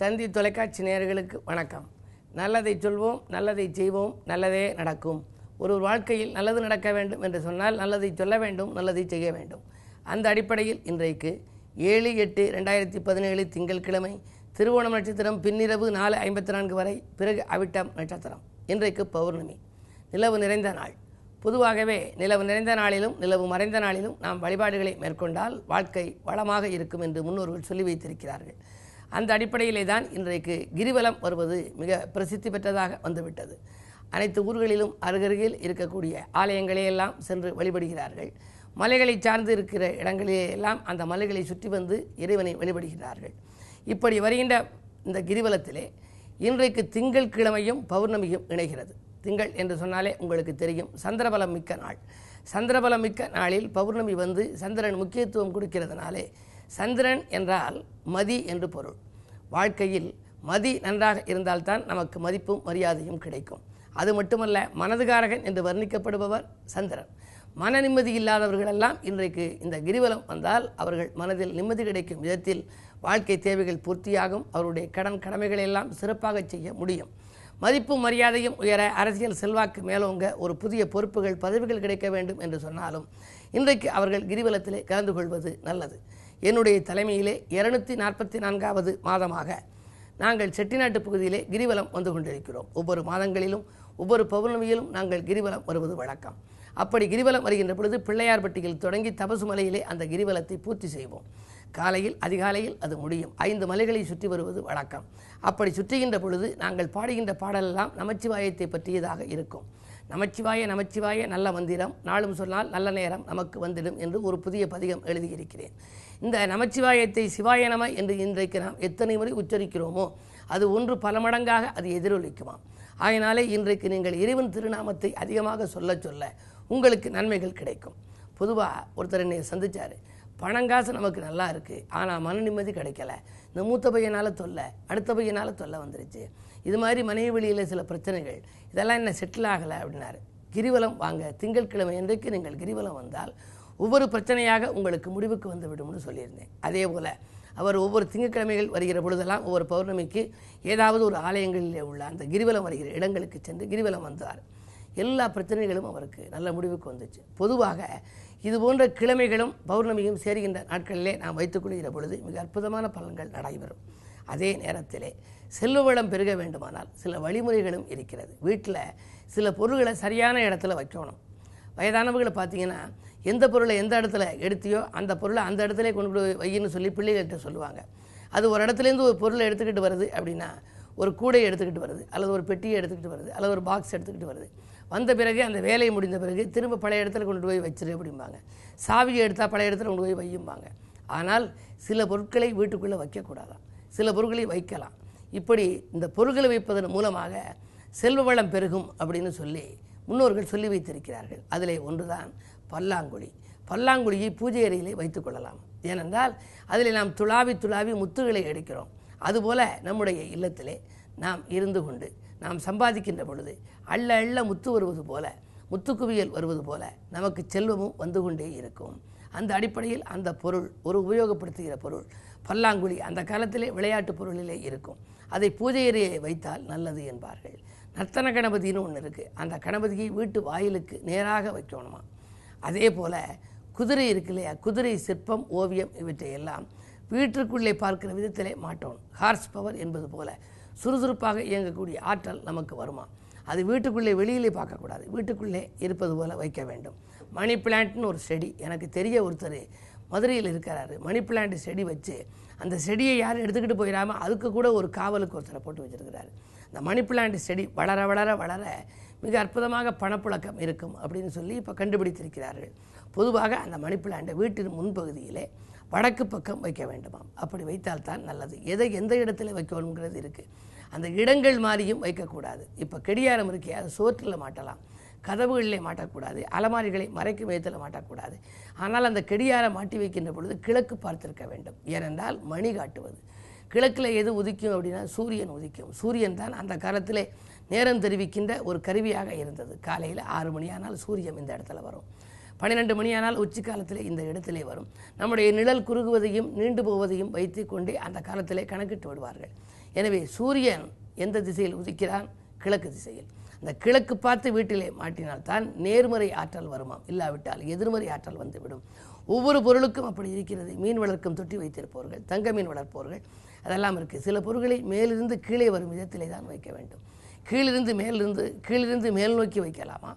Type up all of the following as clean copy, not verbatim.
தந்தி தொலைக்காட்சி நேயர்களுக்கு வணக்கம். நல்லதை சொல்வோம், நல்லதை செய்வோம், நல்லதே நடக்கும். ஒரு வாழ்க்கையில் நல்லது நடக்க வேண்டும் என்று சொன்னால் நல்லதை சொல்ல வேண்டும், நல்லதை செய்ய வேண்டும். அந்த அடிப்படையில் இன்றைக்கு 7/8/2017 திங்கட்கிழமை திருவோணம் நட்சத்திரம் பின்னிரவு 4:54 வரை, பிறகு அவிட்டம் நட்சத்திரம். இன்றைக்கு பௌர்ணமி, நிலவு நிறைந்த நாள். பொதுவாகவே நிலவு நிறைந்த நாளிலும் நிலவு மறைந்த நாளிலும் நாம் வழிபாடுகளை மேற்கொண்டால் வாழ்க்கை வளமாக இருக்கும் என்று முன்னோர்கள் சொல்லி வைத்திருக்கிறார்கள். அந்த அடிப்படையிலே தான் இன்றைக்கு கிரிவலம் வருவது மிக பிரசித்தி பெற்றதாக வந்துவிட்டது. அனைத்து ஊர்களிலும் அருகருகில் இருக்கக்கூடிய ஆலயங்களையெல்லாம் சென்று வழிபடுகிறார்கள். மலைகளை சார்ந்து இருக்கிற இடங்களிலெல்லாம் அந்த மலைகளை சுற்றி வந்து இறைவனை வழிபடுகிறார்கள். இப்படி வருகின்ற இந்த கிரிவலத்திலே இன்றைக்கு திங்கள் கிழமையும் பௌர்ணமியும் இணைகிறது. திங்கள் என்று சொன்னாலே உங்களுக்கு தெரியும், சந்திரபலம் மிக்க நாள். சந்திரபலம் மிக்க நாளில் பௌர்ணமி வந்து சந்திரன் முக்கியத்துவம் கொடுக்கிறதுனாலே சந்திரன் என்றால் மதி என்று பொருள். வாழ்க்கையில் மதி நன்றாக இருந்தால்தான் நமக்கு மதிப்பும் மரியாதையும் கிடைக்கும். அது மட்டுமல்ல, மனதுகாரகன் என்று வர்ணிக்கப்படுபவர் சந்திரன். மன நிம்மதி இல்லாதவர்களெல்லாம் இன்றைக்கு இந்த கிரிவலம் வந்தால் அவர்கள் மனதில் நிம்மதி கிடைக்கும் விதத்தில் வாழ்க்கை தேவைகள் பூர்த்தியாகும். அவருடைய கடமைகளெல்லாம் சிறப்பாக செய்ய முடியும். மதிப்பும் மரியாதையும் உயர, அரசியல் செல்வாக்கு மேலோங்க, ஒரு புதிய பொறுப்புகள் பதவிகள் கிடைக்க வேண்டும் என்று சொன்னாலும் இன்றைக்கு அவர்கள் கிரிவலத்திலே கலந்து கொள்வது நல்லது. என்னுடைய தலைமையிலே 244வது மாதமாக நாங்கள் செட்டிநாட்டு பகுதியிலே கிரிவலம் வந்து கொண்டிருக்கிறோம். ஒவ்வொரு மாதங்களிலும் ஒவ்வொரு பௌர்ணமியிலும் நாங்கள் கிரிவலம் வருவது வழக்கம். அப்படி கிரிவலம் வருகின்ற பொழுது பிள்ளையார்பட்டியில் தொடங்கி தபசு மலையிலே அந்த கிரிவலத்தை பூர்த்தி செய்வோம். காலையில் அதிகாலையில் அது முடியும். 5 மலைகளை சுற்றி வருவது வழக்கம். அப்படி சுற்றுகின்ற பொழுது நாங்கள் பாடுகின்ற பாடலெல்லாம் நமச்சிவாயத்தை பற்றியதாக இருக்கும். நமச்சிவாய நமச்சிவாய நல்ல மந்திரம், நாளும் சொன்னால் நல்ல நேரம் நமக்கு வந்திடும் என்று ஒரு புதிய பதிகம் எழுதியிருக்கிறேன். இந்த நமச்சிவாயத்தை சிவாய நம என்று இன்றைக்கு நாம் எத்தனை முறை உச்சரிக்கிறோமோ அது ஒன்று பல மடங்காக அது எதிரொலிக்குமாம். ஆகையினாலே இன்றைக்கு நீங்கள் இறைவன் திருநாமத்தை அதிகமாக சொல்ல சொல்ல உங்களுக்கு நன்மைகள் கிடைக்கும். பொதுவாக ஒருத்தர் என்னை சந்தித்தார். பணங்காசு நமக்கு நல்லா இருக்குது, ஆனால் மன நிம்மதி கிடைக்கல. இந்த மூத்த பையனால் தொல்லை, அடுத்த பையனால் தொல்லை வந்துருச்சு. இது மாதிரி மனைவி வழியில் சில பிரச்சனைகள், இதெல்லாம் என்ன செட்டில் ஆகலை அப்படின்னாரு. கிரிவலம் வாங்க, திங்கட்கிழமை இன்றைக்கு நீங்கள் கிரிவலம் வந்தால் ஒவ்வொரு பிரச்சனையாக உங்களுக்கு முடிவுக்கு வந்து விடும்னு சொல்லியிருந்தேன். அதே போல் அவர் ஒவ்வொரு திங்கட்கிழமைகள் வருகிற பொழுதெல்லாம் ஒவ்வொரு பௌர்ணமிக்கு ஏதாவது ஒரு ஆலயங்களிலே உள்ள அந்த கிரிவலம் வருகிற இடங்களுக்கு சென்று கிரிவலம் வந்தார். எல்லா பிரச்சனைகளும் அவருக்கு நல்ல முடிவுக்கு வந்துச்சு. பொதுவாக இது போன்ற கிழமைகளும் பௌர்ணமியும் சேருகின்ற நாட்களிலே நாம் வைத்துக்கொள்கிற பொழுது மிக அற்புதமான பலன்கள் நடைபெறும். அதே நேரத்திலே செல்வ வளம் பெருக வேண்டுமானால் சில வழிமுறைகளும் இருக்கிறது. வீட்டில் சில பொருள்களை சரியான இடத்துல வைக்கணும். வயதானவர்களை பார்த்தீங்கன்னா எந்த பொருளை எந்த இடத்துல எடுத்தியோ அந்த பொருளை அந்த இடத்துல கொண்டு போய் வையின்னு சொல்லி பிள்ளைகள்கிட்ட சொல்லுவாங்க. அது ஒரு இடத்துலேருந்து ஒரு பொருளை எடுத்துக்கிட்டு வருது அப்படின்னா ஒரு கூடையை எடுத்துக்கிட்டு வருது, அல்லது ஒரு பெட்டியை எடுத்துக்கிட்டு வருது, அல்லது ஒரு பாக்ஸ் எடுத்துக்கிட்டு வருது. வந்த பிறகு அந்த வேலையை முடிந்த பிறகு திரும்ப பழைய இடத்துல கொண்டு போய் வச்சிரு அப்படிம்பாங்க. சாவியை எடுத்தால் பழைய இடத்துல கொண்டு போய் வையும்பாங்க. ஆனால் சில பொருட்களை வீட்டுக்குள்ளே வைக்கக்கூடாதான், சில பொருட்களை வைக்கலாம். இப்படி இந்த பொருட்களை வைப்பதன் மூலமாக செல்வ வளம் பெருகும் அப்படின்னு சொல்லி முன்னோர்கள் சொல்லி வைத்திருக்கிறார்கள். அதிலே ஒன்றுதான் பல்லாங்குழி. பல்லாங்குழியை பூஜை அறையிலே வைத்துக் கொள்ளலாம். ஏனென்றால் அதில் நாம் துளாவி துளாவி முத்துகளை எடுக்கிறோம். அதுபோல் நம்முடைய இல்லத்திலே நாம் இருந்து கொண்டு நாம் சம்பாதிக்கின்ற பொழுது அள்ள அள்ள முத்து வருவது போல, முத்துக்குவியல் வருவது போல நமக்கு செல்வமும் வந்து கொண்டே இருக்கும். அந்த அடிப்படையில் அந்த பொருள் ஒரு உபயோகப்படுத்துகிற பொருள் பல்லாங்குழி அந்த காலத்திலே விளையாட்டு பொருளிலே இருக்கும். அதை பூஜை அறையை வைத்தால் நல்லது என்பார்கள். நர்த்தன கணபதினு ஒன்று இருக்குது. அந்த கணபதியை வீட்டு வாயிலுக்கு நேராக வைக்கணுமா. அதே போல் குதிரை இருக்கு இல்லையா, குதிரை சிற்பம், ஓவியம் இவற்றையெல்லாம் வீட்டிற்குள்ளே பார்க்கிற விதத்திலே மாட்டோம். ஹார்ஸ் பவர் என்பது போல சுறுசுறுப்பாக இயங்கக்கூடிய ஆற்றல் நமக்கு வருமா. அது வீட்டுக்குள்ளே வெளியிலே பார்க்கக்கூடாது, வீட்டுக்குள்ளே இருப்பது போல் வைக்க வேண்டும். மணி பிளான்ட்னு ஒரு செடி, எனக்கு தெரிய ஒருத்தர் மதுரையில் இருக்கிறாரு. மணி பிளான்ட் செடி வச்சு அந்த செடியை யாரும் எடுத்துக்கிட்டு போயிடாமல் அதுக்கு கூட ஒரு காவலுக்கு ஒருத்தரை போட்டு வச்சுருக்கிறாரு. அந்த மணி பிளான்ட் செடி வளர வளர வளர மிக அற்புதமாக பணப்புழக்கம் இருக்கும் அப்படின்னு சொல்லி இப்போ கண்டுபிடித்திருக்கிறார்கள். பொதுவாக அந்த மணி பிளான்ட்டை வீட்டின் முன்பகுதியிலே வடக்கு பக்கம் வைக்க வேண்டுமாம். அப்படி வைத்தால்தான் நல்லது. எதை எந்த இடத்துல வைக்கணுங்கிறது இருக்குது. அந்த இடங்கள் மாறியும் வைக்கக்கூடாது. இப்போ கடியாரம் இருக்கே, அது சோற்றில் மாட்டலாம், கதவுகளிலே மாட்டக்கூடாது, அலமாரிகளை மறைக்கும் விதத்தில் மாட்டக்கூடாது. ஆனால் அந்த கடியாரம் மாட்டி வைக்கின்ற பொழுது கிழக்கு பார்த்திருக்க வேண்டும். ஏனென்றால் மணி காட்டுவது கிழக்கில் எது உதிக்கும் அப்படின்னா சூரியன் உதிக்கும். சூரியன் தான் அந்த காலத்திலே நேரம் தெரிவிக்கின்ற ஒரு கருவியாக இருந்தது. காலையில் 6 மணியானால் சூரியன் இந்த இடத்துல வரும். 12 மணியானால் உச்சி காலத்திலே இந்த இடத்திலே வரும். நம்முடைய நிழல் குறுகுவதையும் நீண்டு போவதையும் வைத்து கொண்டே அந்த காலத்திலே கணக்கிட்டு விடுவார்கள். எனவே சூரியன் எந்த திசையில் உதிக்கிறான்? கிழக்கு திசையில். அந்த கிழக்கு பார்த்து வீட்டிலே மாட்டினால்தான் நேர்மறை ஆற்றல் வருமாம், இல்லாவிட்டால் எதிர்மறை ஆற்றல் வந்துவிடும். ஒவ்வொரு பொருளுக்கும் அப்படி இருக்கிறது. மீன் வளர்க்கும் தொட்டி வைத்திருப்பவர்கள், தங்க மீன் வளர்ப்பவர்கள், அதெல்லாம் இருக்குது. சில பொருட்களை மேலிருந்து கீழே வரும் விதத்திலே தான் வைக்க வேண்டும். கீழிருந்து மேல் நோக்கி வைக்கலாமா,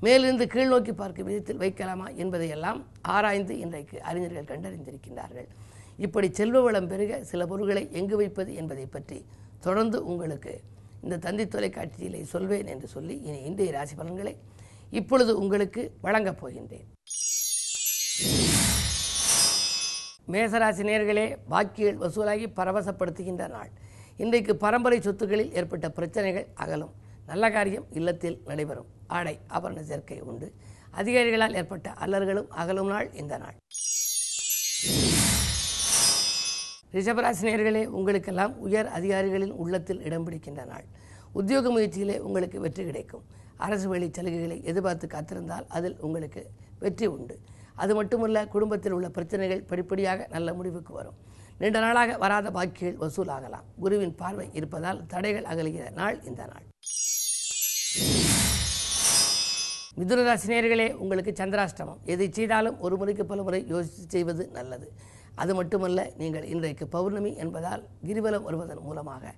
மேலிருந்து கீழ் நோக்கி பார்க்கும் விதத்தில் வைக்கலாமா என்பதையெல்லாம் ஆராய்ந்து இன்றைக்கு அறிஞர்கள் கண்டறிந்திருக்கின்றார்கள். இப்படி செல்வ வளம் பெருக சில பொருட்களை எங்கு வைப்பது என்பதை பற்றி தொடர்ந்து உங்களுக்கு இந்த தந்தி தொலைக்காட்சியிலே சொல்வேன் என்று சொல்லி இன்றைய ராசி பலன்களை இப்பொழுது உங்களுக்கு வழங்கப் போகின்றேன். மேசராசி நேயர்களே, பாக்கிகள் வசூலாகி பரவசப்படுத்துகின்ற நாள். இன்றைக்கு பரம்பரை சொத்துக்களில் ஏற்பட்ட பிரச்சனைகள் அகலும். நல்ல காரியம் இல்லத்தில் நடைபெறும். ஆடை ஆபரண சேர்க்கை உண்டு. அதிகாரிகளால் ஏற்பட்ட அல்லல்களும் அகலும் நாள் இந்த நாள். ரிஷபராசி நேயர்களே, உங்களுக்கெல்லாம் உயர் அதிகாரிகளின் உள்ளத்தில் இடம் பிடிக்கின்ற நாள். உத்தியோக முயற்சியிலே உங்களுக்கு வெற்றி கிடைக்கும். அரசு வழி சலுகைகளை எதிர்பார்த்து காத்திருந்தால் அதில் உங்களுக்கு வெற்றி உண்டு. அது மட்டுமல்ல, குடும்பத்தில் உள்ள பிரச்சனைகள் படிப்படியாக நல்ல முடிவுக்கு வரும். நீண்ட நாளாக வராத பாக்கிகள் வசூலாகலாம். குருவின் பார்வை இருப்பதால் தடைகள் அகலுகிற நாள் இந்த நாள். மிதுனராசி நேயர்களே, உங்களுக்கு சந்திராஷ்டமம். எதை செய்தாலும் ஒரு முறைக்கு பல முறை யோசித்து செய்வது நல்லது. அது மட்டுமல்ல, நீங்கள் இன்றைக்கு பௌர்ணமி என்பதால் கிரிவலம் வருவதன் மூலமாக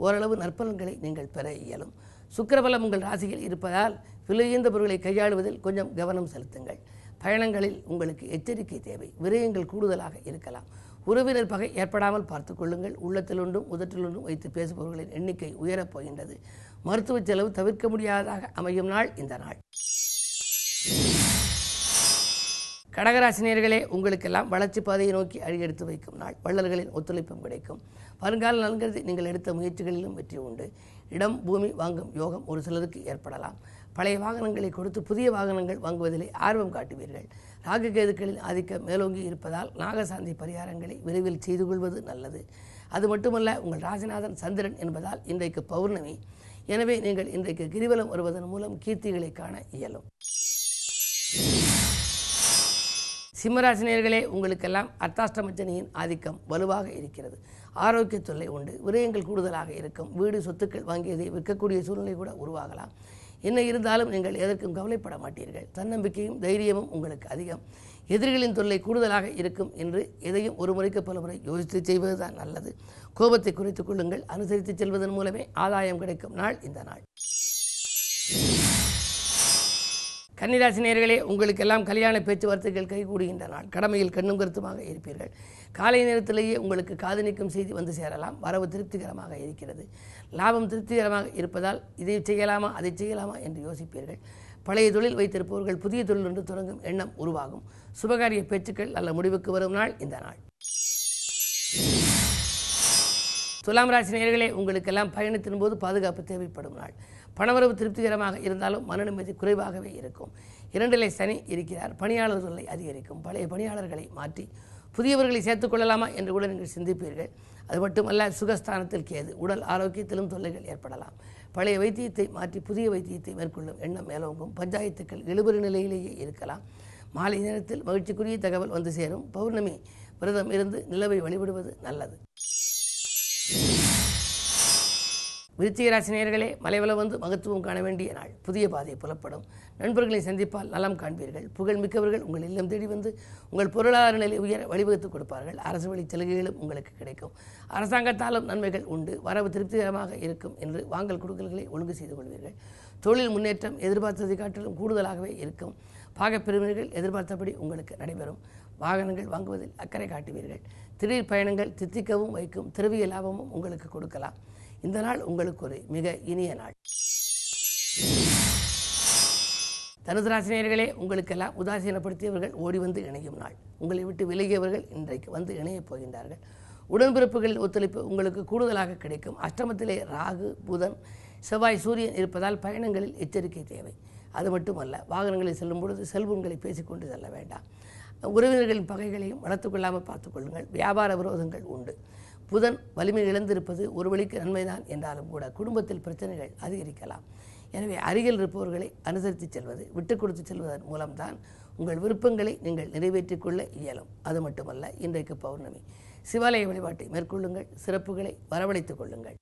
ஓரளவு நற்பலன்களை நீங்கள் பெற இயலும். சுக்கிரபலம் உங்கள் ராசியில் இருப்பதால் விலையுயர்ந்த பொருட்களை கையாளுவதில் கொஞ்சம் கவனம் செலுத்துங்கள். பயணங்களில் உங்களுக்கு எச்சரிக்கை தேவை. விரயங்கள் கூடுதலாக இருக்கலாம். உறவினர் பகை ஏற்படாமல் பார்த்து கொள்ளுங்கள். உள்ளத்திலொன்றும் உதட்டிலொன்றும் வைத்து பேசுபவர்களின் எண்ணிக்கை உயரப் போகின்றது. மருத்துவ செலவு தவிர்க்க முடியாததாக அமையும் நாள் இந்த நாள். கடகராசி நேயர்களே, உங்களுக்கெல்லாம் வளர்ச்சி பாதையை நோக்கி அடியெடுத்து வைக்கும் நாள். வள்ளல்களின் ஒத்துழைப்பும் கிடைக்கும். வருங்கால நலன்கருதி நீங்கள் எடுத்த முயற்சிகளிலும் வெற்றி உண்டு. இடம் பூமி வாங்கும் யோகம் ஒரு சிலருக்கு ஏற்படலாம். பழைய வாகனங்களை கொடுத்து புதிய வாகனங்கள் வாங்குவதிலே ஆர்வம் காட்டுவீர்கள். ராகு கேதுக்களின் ஆதிக்கம் மேலோங்கி இருப்பதால் நாகசாந்தி பரிகாரங்களை விரைவில் செய்து கொள்வது நல்லது. அது மட்டுமல்ல, உங்கள் ராசிநாதன் சந்திரன் என்பதால் இன்றைக்கு பௌர்ணமி. எனவே நீங்கள் இன்றைக்கு கிரிவலம் வருவதன் மூலம் கீர்த்திகளை காண இயலும். சிம்மராசி நேயர்களே, உங்களுக்கெல்லாம் அர்த்தாஷ்டமச்சனியின் ஆதிக்கம் வலுவாக இருக்கிறது. ஆரோக்கிய தொல்லை உண்டு. விரயங்கள் கூடுதலாக இருக்கும். வீடு சொத்துக்கள் வாங்கியதை விற்கக்கூடிய சூழ்நிலை கூட உருவாகலாம். என்ன இருந்தாலும் நீங்கள் எதற்கும் கவலைப்பட மாட்டீர்கள். தன்னம்பிக்கையும் தைரியமும் உங்களுக்கு அதிகம். எதிரிகளின் தொல்லை கூடுதலாக இருக்கும் என்று எதையும் ஒரு முறைக்கு பல முறை யோசித்து செய்வதுதான் நல்லது. கோபத்தை குறைத்துக் கொள்ளுங்கள். அனுசரித்து செல்வதன் மூலமே ஆதாயம் கிடைக்கும் நாள் இந்த நாள். கன்னிராசி நேயர்களே, உங்களுக்கெல்லாம் கல்யாண பேச்சுவார்த்தைகள் கைகூடுகின்ற நாள். கடமையில் கண்ணும் கருத்துமாக இருப்பீர்கள். காலை நேரத்திலேயே உங்களுக்கு காது நீக்கும் செய்தி வந்து சேரலாம். வரவு திருப்திகரமாக இருக்கிறது. லாபம் திருப்திகரமாக இருப்பதால் இதை செய்யலாமா அதை செய்யலாமா என்று யோசிப்பீர்கள். பழைய தொழில் வைத்திருப்பவர்கள் புதிய தொழில் ஒன்று தொடங்கும் எண்ணம் உருவாகும். சுபகாரிய பேச்சுக்கள் நல்ல முடிவுக்கு வரும் நாள் இந்த நாள். துலாம் ராசி நேயர்களே, உங்களுக்கெல்லாம் பயணத்தின் போது பாதுகாப்பு தேவைப்படும் நாள். பணவரவு திருப்திகரமாக இருந்தாலும் மன நிம்மதி குறைவாகவே இருக்கும். 2 சனி இருக்கிறார். பணியாளர் தொல்லை அதிகரிக்கும். பழைய பணியாளர்களை மாற்றி புதியவர்களை சேர்த்துக் கொள்ளலாமா என்று கூட நீங்கள் சிந்திப்பீர்கள். அது மட்டுமல்ல, சுகஸ்தானத்தில் கேது. உடல் ஆரோக்கியத்திலும் தொல்லைகள் ஏற்படலாம். பழைய வைத்தியத்தை மாற்றி புதிய வைத்தியத்தை மேற்கொள்ளும் எண்ணம் மேலோங்கும். பஞ்சாயத்துக்கள் இழுபறி நிலையிலேயே இருக்கலாம். மாலை நேரத்தில் மகிழ்ச்சிக்குரிய தகவல் வந்து சேரும். பௌர்ணமி விரதம் இருந்து நிலவை வழிபடுவது நல்லது. விருச்சிக ராசி நேயர்களே, மலைவள வந்து மகத்துவம் காண வேண்டிய நாள். புதிய பாதை புலப்படும். நண்பர்களை சந்திப்பால் நலம் காண்பீர்கள். புகழ் மிக்கவர்கள் உங்கள் இல்லம் தேடி வந்து உங்கள் பொருளாதார நிலை உயர வழிவகுத்துக் கொடுப்பார்கள். அரசு வழி சலுகைகளும் உங்களுக்கு கிடைக்கும். அரசாங்கத்தாலும் நன்மைகள் உண்டு. வரவு திருப்திகரமாக இருக்கும் என்று வாங்கல் கொடுக்கல்களை ஒழுங்கு செய்து கொள்வீர்கள். தொழில் முன்னேற்றம் எதிர்பார்த்ததை காட்டிலும் கூடுதலாகவே இருக்கும். பாகப்பிரிவினர்கள் எதிர்பார்த்தபடி உங்களுக்கு நடைபெறும். வாகனங்கள் வாங்குவதில் அக்கறை காட்டுவீர்கள். திடீர் பயணங்கள் தித்திக்கவும் வைக்கும். திரவிய லாபமும் உங்களுக்கு கொடுக்கலாம். இந்த நாள் உங்களுக்கு ஒரு மிக இனிய நாள். தனுசு ராசி நேயர்களே, உங்களுக்கெல்லாம் உதாசீனப்படுத்தியவர்கள் ஓடி வந்து இணையும் நாள். உங்களை விட்டு விலகியவர்கள் இன்றைக்கு வந்து இணையப் போகின்றார்கள். உடன்பிறப்புகளின் ஒத்துழைப்பு உங்களுக்கு கூடுதலாக கிடைக்கும். அஷ்டமத்திலே ராகு புதன் செவ்வாய் சூரியன் இருப்பதால் பயணங்களில் எச்சரிக்கை தேவை. அது மட்டுமல்ல, வாகனங்களில் செல்லும் பொழுது செல்வங்களை பேசிக்கொண்டு செல்ல வேண்டாம். உறவினர்களின் பகைகளையும் வளர்த்து கொள்ளாமல் பார்த்துக் கொள்ளுங்கள். வியாபார விரோதங்கள் உண்டு. புதன் வலிமை இழந்திருப்பது ஒரு வழிக்கு நன்மைதான் என்றாலும் கூட குடும்பத்தில் பிரச்சனைகள் அதிகரிக்கலாம். எனவே அருகில் இருப்பவர்களை அனுசரித்து செல்வது, விட்டுக் கொடுத்து செல்வதன் மூலம்தான் உங்கள் விருப்பங்களை நீங்கள் நிறைவேற்றிக் கொள்ள இயலும். அது மட்டுமல்ல, இன்றைக்கு பௌர்ணமி. சிவாலய வழிபாட்டை மேற்கொள்ளுங்கள். சிறப்புகளை வரவழைத்துக் கொள்ளுங்கள்.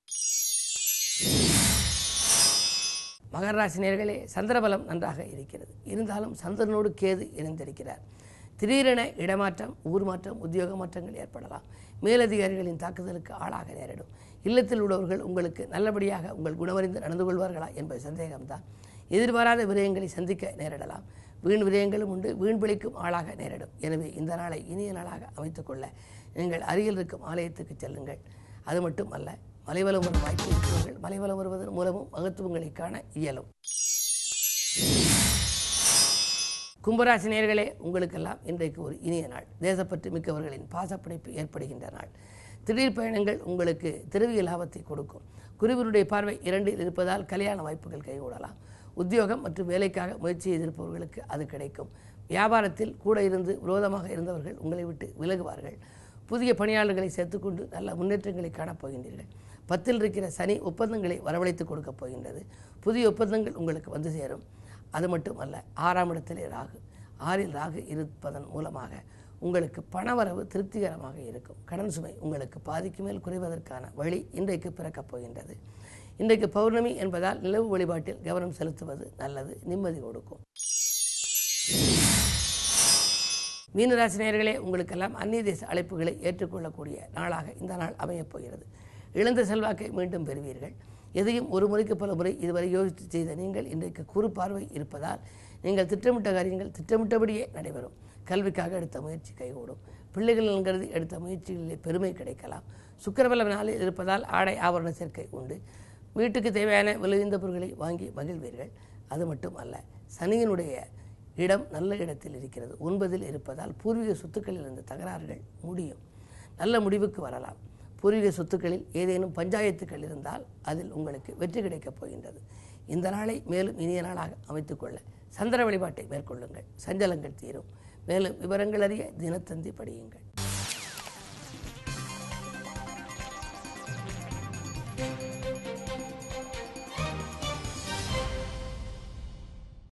மகர ராசி நேயர்களே, சந்திரபலம் நன்றாக இருக்கிறது. இருந்தாலும் சந்திரனோடு கேது இணைந்திருக்கிறார். திடீரென இடமாற்றம், ஊர் மாற்றம், உத்தியோக மாற்றங்கள் ஏற்படலாம். மேலதிகாரிகளின் தாக்குதலுக்கு ஆளாக நேரிடும். இல்லத்தில் உள்ளவர்கள் உங்களுக்கு நல்லபடியாக உங்கள் குணமறிந்து நடந்து கொள்வார்களா என்பது சந்தேகம்தான். எதிர்பாராத விரயங்களை சந்திக்க நேரிடலாம். வீண் விரயங்களும் உண்டு. வீண் பிழைக்கும் ஆளாக நேரிடும். எனவே இந்த நாளை இனிய நாளாக அமைத்துக்கொள்ள நீங்கள் அருகில் இருக்கும் ஆலயத்துக்கு செல்லுங்கள். அது மட்டும் அல்ல, மலைவலம் வரும் வாய்ப்பு இருக்கிறவர்கள் மலைவலம் வருவதன் மூலமும் மகத்துவங்களை காண இயலும். கும்பராசி நேயர்களே, உங்களுக்கெல்லாம் இன்றைக்கு ஒரு இனிய நாள். தேசப்பற்று மிக்கவர்களின் பாசப்பிடிப்பு ஏற்படுகின்ற நாள். திடீர் பயணங்கள் உங்களுக்கு திரவிய லாபத்தை கொடுக்கும். குருவினுடைய பார்வை 2இல் இருப்பதால் கல்யாண வாய்ப்புகள் கைகூடலாம். உத்தியோகம் மற்றும் வேலைக்காக முயற்சி எதிர்ப்பவர்களுக்கு அது கிடைக்கும். வியாபாரத்தில் கூட இருந்து விரோதமாக இருந்தவர்கள் உங்களை விட்டு விலகுவார்கள். புதிய பணியாளர்களை சேர்த்துக்கொண்டு நல்ல முன்னேற்றங்களை காணப்போகின்றீர்கள். 10இல் இருக்கிற சனி ஒப்பந்தங்களை வரவழைத்து கொடுக்கப் போகின்றது. புதிய ஒப்பந்தங்கள் உங்களுக்கு வந்து சேரும். அது மட்டும் அல்ல, 6ஆம் இடத்திலே ராகு. 6இல் ராகு இருப்பதன் மூலமாக உங்களுக்கு பணவரவு திருப்திகரமாக இருக்கும். கடன் சுமை உங்களுக்கு பாதிக்கு மேல் குறைவதற்கான வழி இன்றைக்கு பிறக்கப் போகின்றது. இன்றைக்கு பௌர்ணமி என்பதால் நிலவு வழிபாட்டில் கவனம் செலுத்துவது நல்லது, நிம்மதி கொடுக்கும். மீனராசி நேயர்களே, உங்களுக்கெல்லாம் அந்நிய தேச அழைப்புகளை ஏற்றுக்கொள்ளக்கூடிய நாளாக இந்த நாள் அமையப் போகிறது. இழந்த செல்வாக்கை மீண்டும் பெறுவீர்கள். எதையும் ஒரு முறைக்கு பல முறை இதுவரை யோசித்து செய்த நீங்கள் இன்றைக்கு குறு பார்வை இருப்பதால் நீங்கள் திட்டமிட்ட காரியங்கள் திட்டமிட்டபடியே நடைபெறும். கல்விக்காக எடுத்த முயற்சி கைகூடும். பிள்ளைகள் கருதி எடுத்த முயற்சிகளிலே பெருமை கிடைக்கலாம். சுக்கிரபலம் நாளில் இருப்பதால் ஆடை ஆபரண சேர்க்கை உண்டு. வீட்டுக்கு தேவையான விலையுந்த பொருட்களை வாங்கி மகிழ்வீர்கள். அது மட்டும் அல்ல, சனியினுடைய இடம் நல்ல இடத்தில் இருக்கிறது. 9இல் இருப்பதால் பூர்வீக சொத்துக்களில் இருந்த தகராறுகள் முடியும். நல்ல முடிவுக்கு வரலாம். பூர்வீக சொத்துக்களில் ஏதேனும் பஞ்சாயத்துக்கள் இருந்தால் அதில் உங்களுக்கு வெற்றி கிடைக்கப் போகின்றது. இந்த நாளை மேலும் இனிய நாளாக அமைத்துக்கொள்ள சந்திர வழிபாட்டை மேற்கொள்ளுங்கள். சஞ்சலங்கள் தீரும். மேலும் விவரங்கள் அறிய தினத்தந்தி படியுங்கள்.